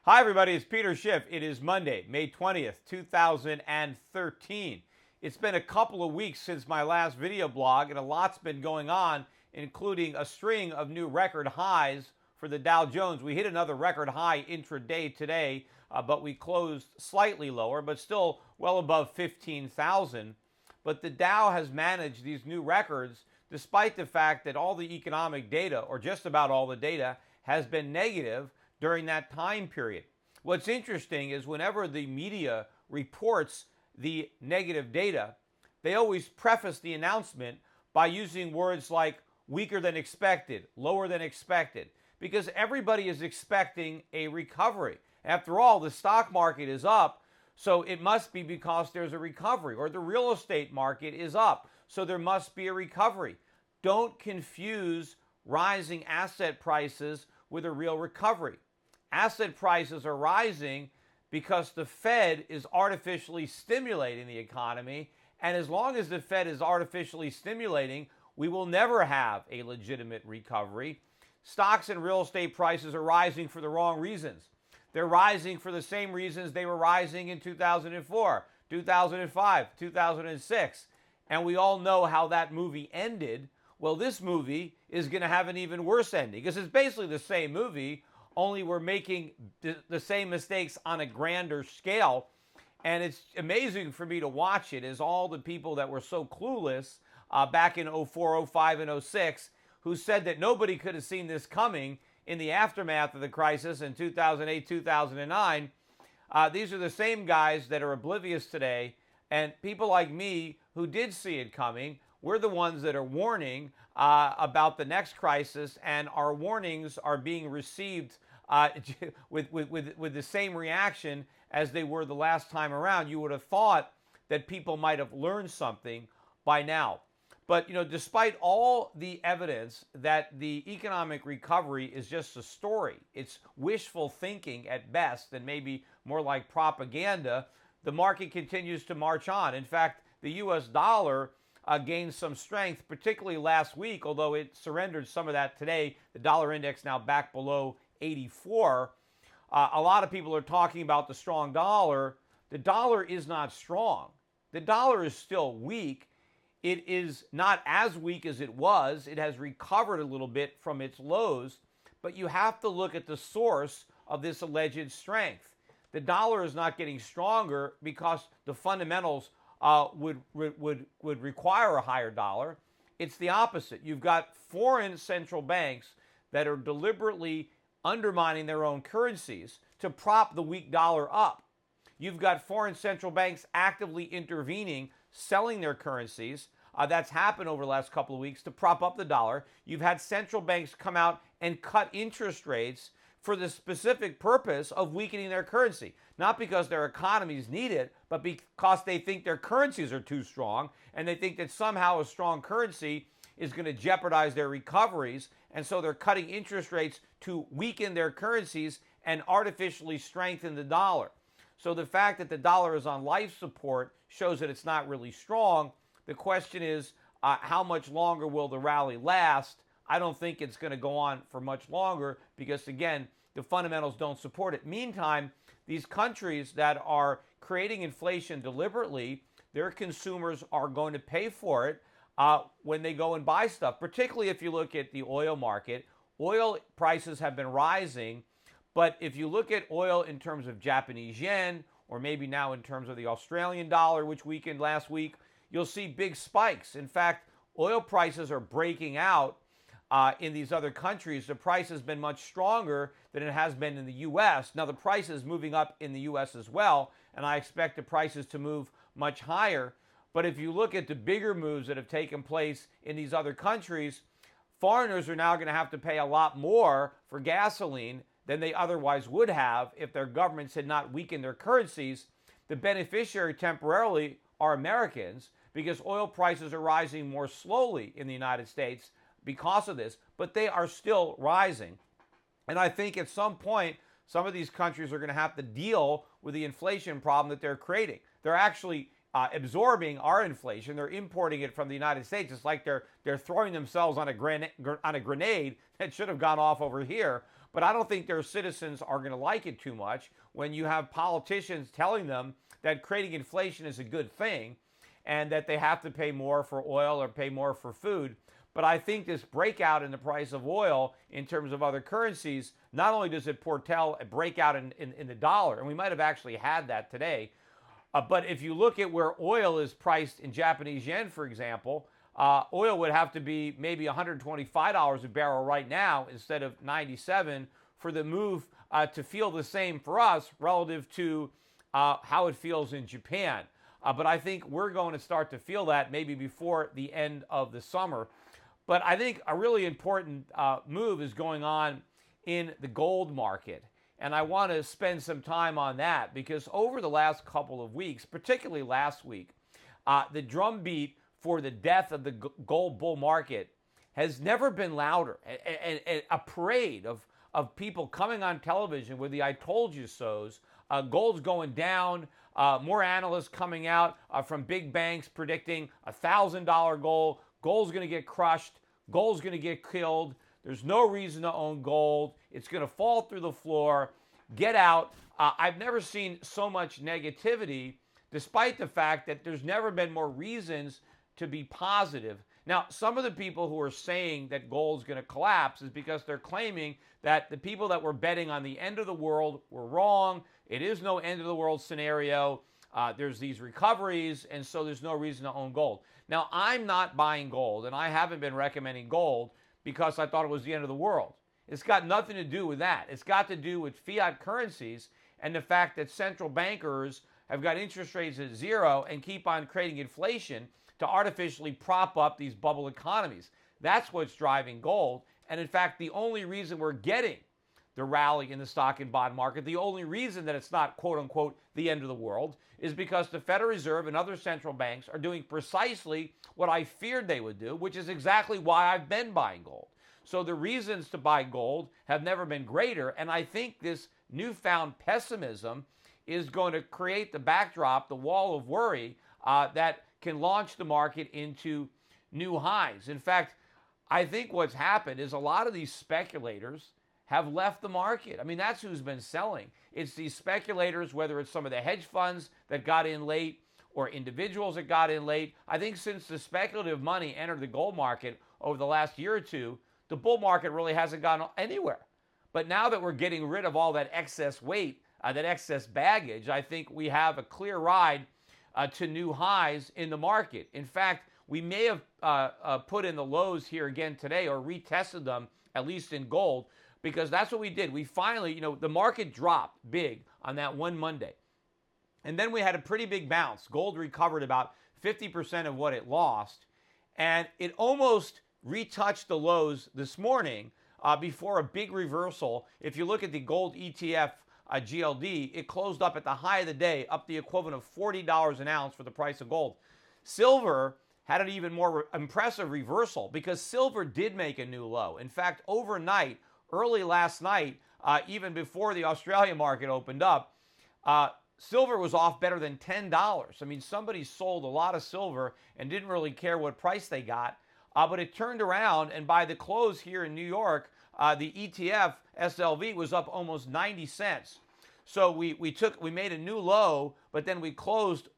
Hi, everybody. It's Peter Schiff. It is Monday, May 20th, 2013. It's been a couple of weeks since my last video blog, and a lot's been going on, including a string of new record highs for the Dow Jones. We hit another record high intraday today, but we closed slightly lower, but still well above 15,000. But the Dow has managed these new records despite the fact that all the economic data, or just about all the data, has been negative during that time period. What's interesting is whenever the media reports the negative data, they always preface the announcement by using words like weaker than expected, lower than expected, because everybody is expecting a recovery. After all, the stock market is up, so it must be because there's a recovery, or the real estate market is up, so there must be a recovery. Don't confuse rising asset prices with a real recovery. Asset prices are rising because the Fed is artificially stimulating the economy, and as long as the Fed is artificially stimulating, we will never have a legitimate recovery. Stocks and real estate prices are rising for the wrong reasons. They're rising for the same reasons they were rising in 2004, 2005, 2006, and we all know how that movie ended. Well, this movie is going to have an even worse ending because it's basically the same movie, only we're making the same mistakes on a grander scale. And it's amazing for me to watch it as all the people that were so clueless back in 04, 05, and 06 who said that nobody could have seen this coming in the aftermath of the crisis in 2008, 2009. These are the same guys that are oblivious today. And people like me who did see it coming, we're the ones that are warning about the next crisis, and our warnings are being received with the same reaction as they were the last time around. You would have thought that people might have learned something by now. But, despite all the evidence that the economic recovery is just a story, it's wishful thinking at best, and maybe more like propaganda, the market continues to march on. In fact, the U.S. dollar gained some strength, particularly last week, although it surrendered some of that today. The dollar index now back below 84. A lot of people are talking about the strong dollar. The dollar is not strong. The dollar is still weak. It is not as weak as it was. It has recovered a little bit from its lows, but you have to look at the source of this alleged strength. The dollar is not getting stronger because the fundamentals would require a higher dollar. It's the opposite. You've got foreign central banks that are deliberately undermining their own currencies to prop the weak dollar up. You've got foreign central banks actively intervening, selling their currencies. That's happened over the last couple of weeks to prop up the dollar. You've had central banks come out and cut interest rates for the specific purpose of weakening their currency. Not because their economies need it, but because they think their currencies are too strong, and they think that somehow a strong currency is going to jeopardize their recoveries, and so they're cutting interest rates to weaken their currencies and artificially strengthen the dollar. So the fact that the dollar is on life support shows that it's not really strong. The question is, how much longer will the rally last? I don't think it's going to go on for much longer because, again, the fundamentals don't support it. Meantime, these countries that are creating inflation deliberately, their consumers are going to pay for it when they go and buy stuff, particularly if you look at the oil market. Oil prices have been rising, but if you look at oil in terms of Japanese yen, or maybe now in terms of the Australian dollar, which weakened last week, you'll see big spikes. In fact, oil prices are breaking out in these other countries. The price has been much stronger than it has been in the U.S. Now, the price is moving up in the U.S. as well, and I expect the prices to move much higher. But if you look at the bigger moves that have taken place in these other countries, foreigners are now going to have to pay a lot more for gasoline than they otherwise would have if their governments had not weakened their currencies. The beneficiary temporarily are Americans because oil prices are rising more slowly in the United States because of this, but they are still rising. And I think at some point, some of these countries are going to have to deal with the inflation problem that they're creating. They're actually absorbing our inflation. They're importing it from the United States. It's like they're throwing themselves on a grenade that should have gone off over here. But I don't think their citizens are going to like it too much when you have politicians telling them that creating inflation is a good thing and that they have to pay more for oil or pay more for food. But I think this breakout in the price of oil in terms of other currencies, not only does it foretell a breakout in the dollar, and we might have actually had that today, but if you look at where oil is priced in Japanese yen, for example, oil would have to be maybe $125 a barrel right now instead of 97 for the move to feel the same for us relative to how it feels in Japan. But I think we're going to start to feel that maybe before the end of the summer. But I think a really important move is going on in the gold market. And I want to spend some time on that because over the last couple of weeks, particularly last week, the drumbeat for the death of the gold bull market has never been louder. And a parade of people coming on television with the I told you so's, gold's going down, more analysts coming out from big banks predicting $1,000 gold. Gold's going to get crushed. Gold's going to get killed. There's no reason to own gold. It's going to fall through the floor. Get out. I've never seen so much negativity, despite the fact that there's never been more reasons to be positive. Now, some of the people who are saying that gold's going to collapse is because they're claiming that the people that were betting on the end of the world were wrong. It is no end of the world scenario. There's these recoveries, and so there's no reason to own gold. Now, I'm not buying gold, and I haven't been recommending gold because I thought it was the end of the world. It's got nothing to do with that. It's got to do with fiat currencies and the fact that central bankers have got interest rates at zero and keep on creating inflation to artificially prop up these bubble economies. That's what's driving gold. And in fact, the only reason we're getting the rally in the stock and bond market, the only reason that it's not, quote unquote, the end of the world, is because the Federal Reserve and other central banks are doing precisely what I feared they would do, which is exactly why I've been buying gold. So the reasons to buy gold have never been greater, and I think this newfound pessimism is going to create the backdrop, the wall of worry that can launch the market into new highs. In fact, I think what's happened is a lot of these speculators have left the market. I mean, that's who's been selling. It's these speculators, whether it's some of the hedge funds that got in late or individuals that got in late. I think since the speculative money entered the gold market over the last year or two, the bull market really hasn't gone anywhere. But now that we're getting rid of all that excess weight, that excess baggage, I think we have a clear ride to new highs in the market. In fact, we may have put in the lows here again today or retested them, at least in gold, because that's what we did. We finally, the market dropped big on that one Monday. And then we had a pretty big bounce. Gold recovered about 50% of what it lost. And it almost retouched the lows this morning before a big reversal. If you look at the gold ETF GLD, it closed up at the high of the day, up the equivalent of $40 an ounce for the price of gold. Silver had an even more impressive reversal because silver did make a new low. In fact, overnight, early last night, even before the Australian market opened up, silver was off better than $10. I mean, somebody sold a lot of silver and didn't really care what price they got, but it turned around, and by the close here in New York, the ETF SLV was up almost 90 cents. So we made a new low, but then we closed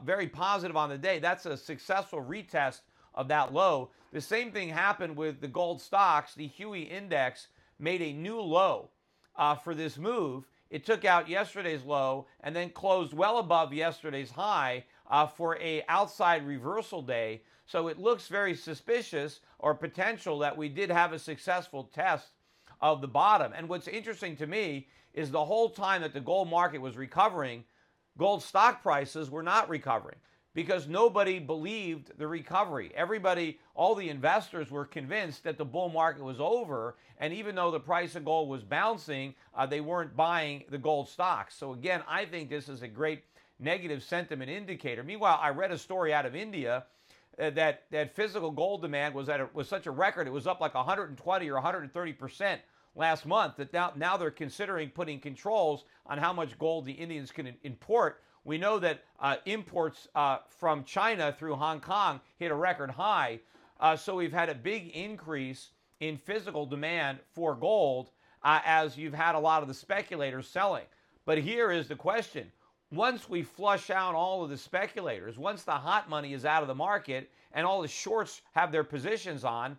very positive on the day. That's a successful retest of that low. The same thing happened with the gold stocks. The Huey index made a new low for this move. It took out yesterday's low and then closed well above yesterday's high for a outside reversal day. So it looks very suspicious or potential that we did have a successful test of the bottom. And what's interesting to me is the whole time that the gold market was recovering, gold stock prices were not recovering because nobody believed the recovery. Everybody, all the investors were convinced that the bull market was over, and even though the price of gold was bouncing, they weren't buying the gold stocks. So again, I think this is a great negative sentiment indicator. Meanwhile, I read a story out of India that physical gold demand was such a record, it was up like 120 or 130% last month, that now they're considering putting controls on how much gold the Indians can import. We know that imports from China through Hong Kong hit a record high. So we've had a big increase in physical demand for gold. as you've had a lot of the speculators selling. But here is the question. Once we flush out all of the speculators, once the hot money is out of the market and all the shorts have their positions on,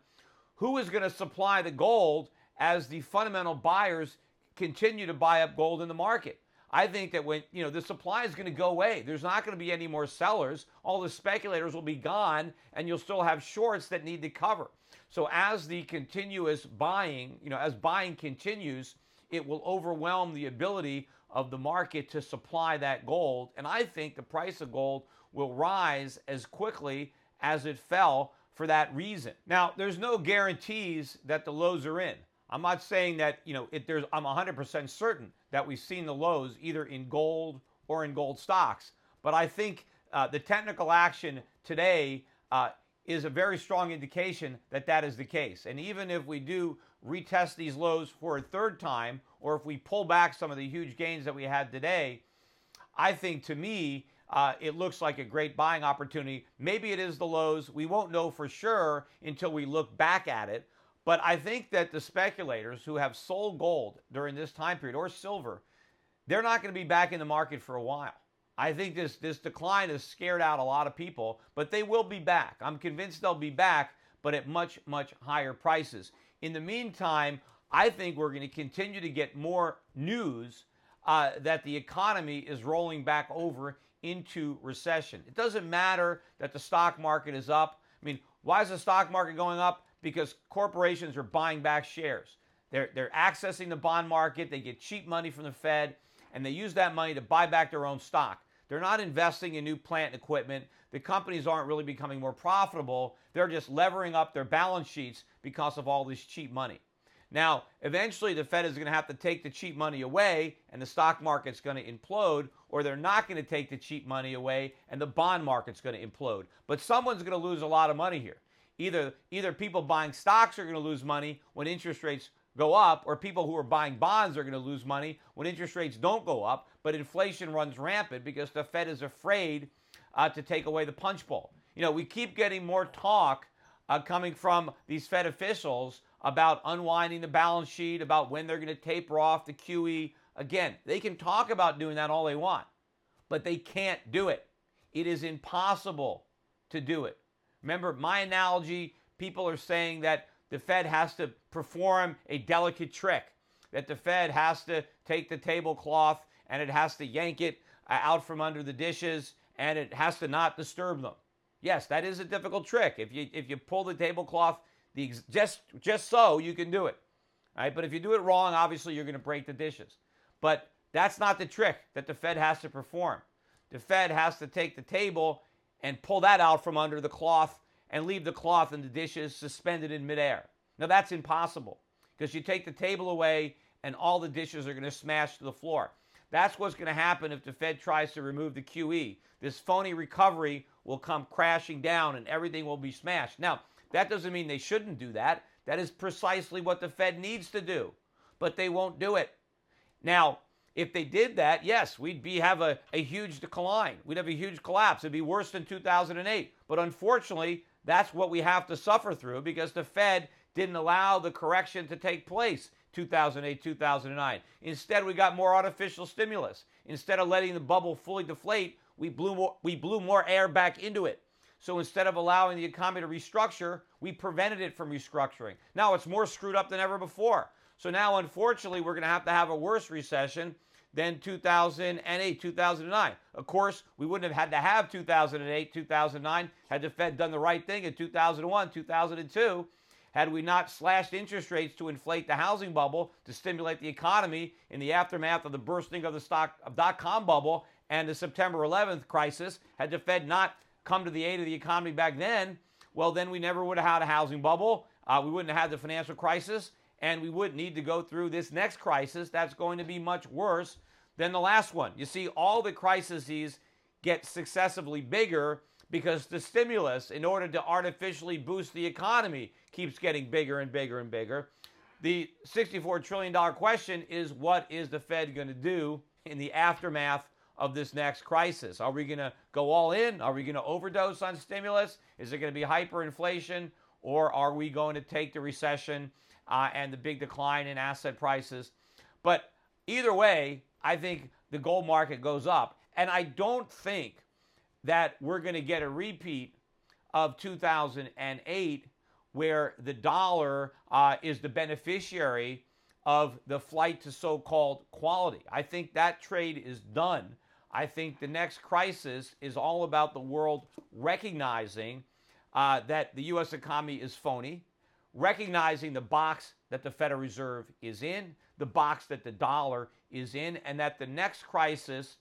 who is going to supply the gold as the fundamental buyers continue to buy up gold in the market? I think that when, the supply is going to go away, there's not going to be any more sellers. All the speculators will be gone, and you'll still have shorts that need to cover. So as the continuous buying, as buying continues, it will overwhelm the ability of the market to supply that gold. And I think the price of gold will rise as quickly as it fell for that reason. Now, there's no guarantees that the lows are in. I'm not saying that, I'm 100% certain that we've seen the lows either in gold or in gold stocks. But I think the technical action today is a very strong indication that that is the case. And even if we do retest these lows for a third time, or if we pull back some of the huge gains that we had today, I think, to me, it looks like a great buying opportunity. Maybe it is the lows. We won't know for sure until we look back at it. But I think that the speculators who have sold gold during this time period, or silver, they're not going to be back in the market for a while. I think this decline has scared out a lot of people, but they will be back. I'm convinced they'll be back, but at much, much higher prices. In the meantime, I think we're going to continue to get more news that the economy is rolling back over into recession. It doesn't matter that the stock market is up. I mean, why is the stock market going up? Because corporations are buying back shares. They're accessing the bond market. They get cheap money from the Fed, and they use that money to buy back their own stock. They're not investing in new plant and equipment. The companies aren't really becoming more profitable. They're just levering up their balance sheets because of all this cheap money. Now, eventually the Fed is going to have to take the cheap money away, and the stock market's going to implode, or they're not going to take the cheap money away and the bond market's going to implode. But someone's going to lose a lot of money here. Either people buying stocks are going to lose money when interest rates go up, or people who are buying bonds are going to lose money when interest rates don't go up, but inflation runs rampant because the Fed is afraid to take away the punch bowl. We keep getting more talk coming from these Fed officials about unwinding the balance sheet, about when they're going to taper off the QE. Again, they can talk about doing that all they want, but they can't do it. It is impossible to do it. Remember my analogy, people are saying that the Fed has to perform a delicate trick, that the Fed has to take the tablecloth and it has to yank it out from under the dishes, and it has to not disturb them. Yes, that is a difficult trick. If you pull the tablecloth just so, you can do it. Right? But if you do it wrong, obviously you're going to break the dishes. But that's not the trick that the Fed has to perform. The Fed has to take the table and pull that out from under the cloth and leave the cloth and the dishes suspended in midair. Now that's impossible, because you take the table away and all the dishes are going to smash to the floor. That's what's going to happen if the Fed tries to remove the QE. This phony recovery will come crashing down and everything will be smashed. Now, that doesn't mean they shouldn't do that. That is precisely what the Fed needs to do, but they won't do it. Now, if they did that, yes, we'd have a huge decline. We'd have a huge collapse. It'd be worse than 2008. But unfortunately, that's what we have to suffer through, because the Fed didn't allow the correction to take place 2008, 2009. Instead, we got more artificial stimulus. Instead of letting the bubble fully deflate, we blew more air back into it. So instead of allowing the economy to restructure, we prevented it from restructuring. Now it's more screwed up than ever before. So now, unfortunately, we're going to have a worse recession than 2008, 2009. Of course, we wouldn't have had to have 2008, 2009 had the Fed done the right thing in 2001, 2002. Had we not slashed interest rates to inflate the housing bubble, to stimulate the economy in the aftermath of the bursting of the dot-com bubble and the September 11th crisis, had the Fed not come to the aid of the economy back then, well, then we never would have had a housing bubble. We wouldn't have had the financial crisis, and we wouldn't need to go through this next crisis that's going to be much worse than the last one. You see, all the crises get successively bigger because the stimulus, in order to artificially boost the economy, keeps getting bigger and bigger and bigger. The $64 trillion question is, what is the Fed going to do in the aftermath of this next crisis? Are we going to go all in? Are we going to overdose on stimulus? Is it going to be hyperinflation? Or are we going to take the recession and the big decline in asset prices. But either way, I think the gold market goes up. And I don't think that we're going to get a repeat of 2008 where the dollar is the beneficiary of the flight to so-called quality. I think that trade is done. I think the next crisis is all about the world recognizing that the U.S. economy is phony, recognizing the box that the Federal Reserve is in, the box that the dollar is in, and that the next crisis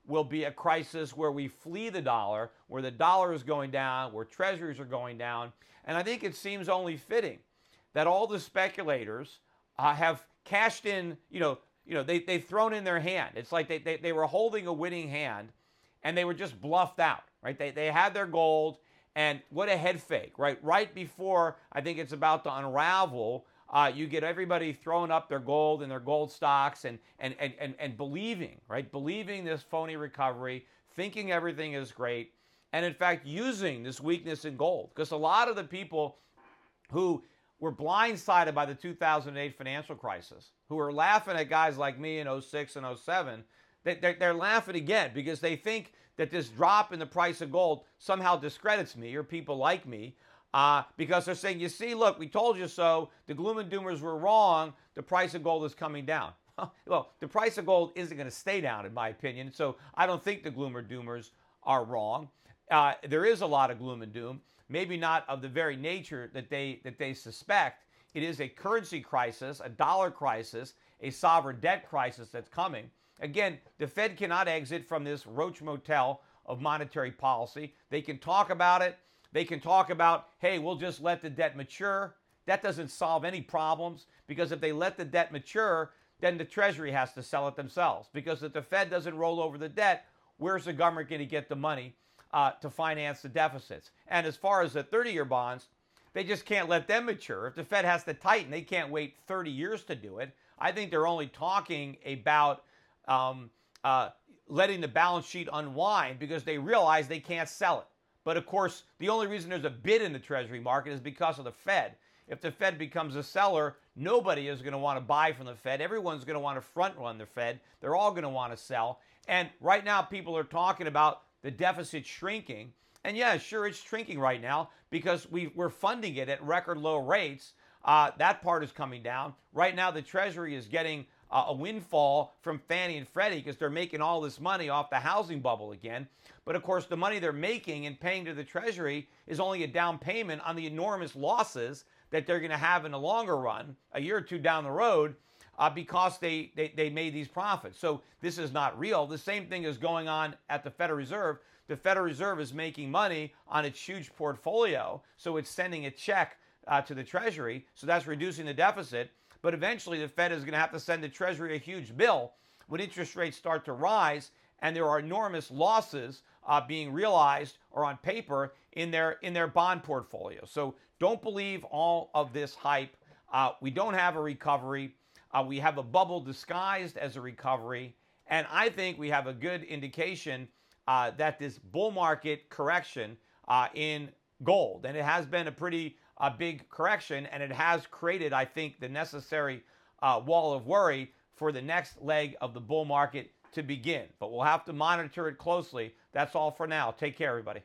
will be a crisis where we flee the dollar, where the dollar is going down, where treasuries are going down. And I think it seems only fitting that all the speculators have cashed in, they've thrown in their hand. It's like they were holding a winning hand and they were just bluffed out, right? They had their gold, and what a head fake, right? Right before I think it's about to unravel, you get everybody throwing up their gold and their gold stocks and believing, right? Believing this phony recovery, thinking everything is great, and in fact using this weakness in gold. Because a lot of the people who were blindsided by the 2008 financial crisis, who are laughing at guys like me in 06 and 07, they're laughing again because they think that this drop in the price of gold somehow discredits me or people like me. Because they're saying, you see, look, we told you so. The gloom and doomers were wrong. The price of gold is coming down. Well, the price of gold isn't going to stay down, in my opinion. So I don't think the gloom or doomers are wrong. There is a lot of gloom and doom, maybe not of the very nature that they suspect. It is a currency crisis, a dollar crisis, a sovereign debt crisis that's coming. Again, the Fed cannot exit from this roach motel of monetary policy. They can talk about it. They can talk about, hey, we'll just let the debt mature. That doesn't solve any problems, because if they let the debt mature, then the Treasury has to sell it themselves. Because if the Fed doesn't roll over the debt, where's the government going to get the money to finance the deficits? And as far as the 30-year bonds, they just can't let them mature. If the Fed has to tighten, they can't wait 30 years to do it. I think they're only talking about letting the balance sheet unwind because they realize they can't sell it. But of course, the only reason there's a bid in the Treasury market is because of the Fed. If the Fed becomes a seller, nobody is going to want to buy from the Fed. Everyone's going to want to front run the Fed. They're all going to want to sell. And right now, people are talking about the deficit shrinking. And yeah, sure, it's shrinking right now because we're funding it at record low rates. That part is coming down. Right now, the Treasury is getting a windfall from Fannie and Freddie because they're making all this money off the housing bubble again. But of course, the money they're making and paying to the Treasury is only a down payment on the enormous losses that they're going to have in the longer run, a year or two down the road, because they made these profits. So this is not real. The same thing is going on at the Federal Reserve. The Federal Reserve is making money on its huge portfolio, so it's sending a check to the Treasury, so that's reducing the deficit. But eventually, the Fed is going to have to send the Treasury a huge bill when interest rates start to rise, and there are enormous losses being realized or on paper in their bond portfolio. So don't believe all of this hype. We don't have a recovery. We have a bubble disguised as a recovery, and I think we have a good indication that this bull market correction in gold, and it has been a pretty big correction, and it has created, I think, the necessary wall of worry for the next leg of the bull market to begin. But we'll have to monitor it closely. That's all for now. Take care, everybody.